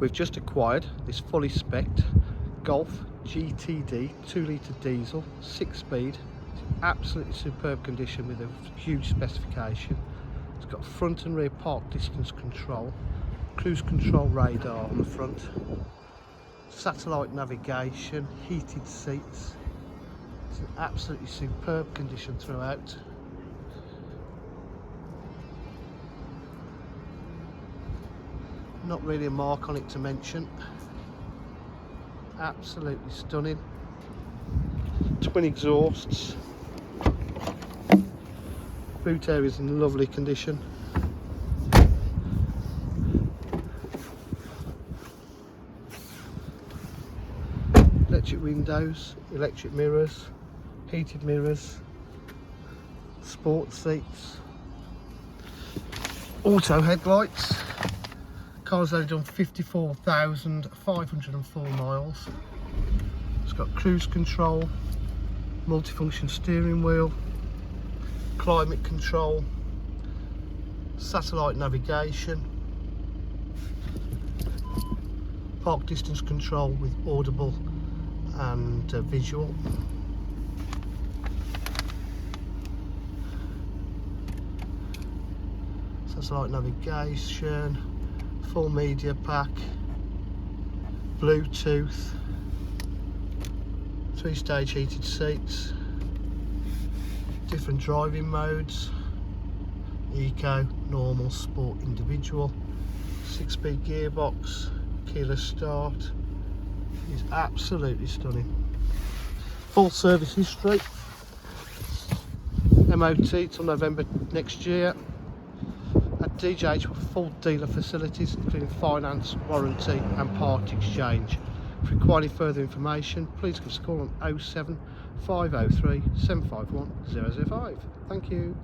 We've just acquired this fully spec'd Golf GTD 2-litre diesel, 6-speed. It's in absolutely superb condition with a huge specification. It's got front and rear park distance control, cruise control radar on the front, satellite navigation, heated seats. It's in absolutely superb condition throughout. Not really a mark on it to mention. Absolutely stunning. Twin exhausts. Boot area is in lovely condition. Electric windows, electric mirrors, heated mirrors, sports seats, auto headlights. Car's only done 54,504 miles. It's got cruise control, multifunction steering wheel, climate control, satellite navigation, park distance control with audible and visual. Satellite navigation, full media pack, Bluetooth, 3-stage heated seats, different driving modes, eco, normal, sport, individual, 6-speed gearbox, keyless start. It's absolutely stunning. Full service history, MOT till November next year. At DJH with full dealer facilities including finance, warranty and part exchange. If you require any further information, please give us a call on 07 503 751 005. Thank you.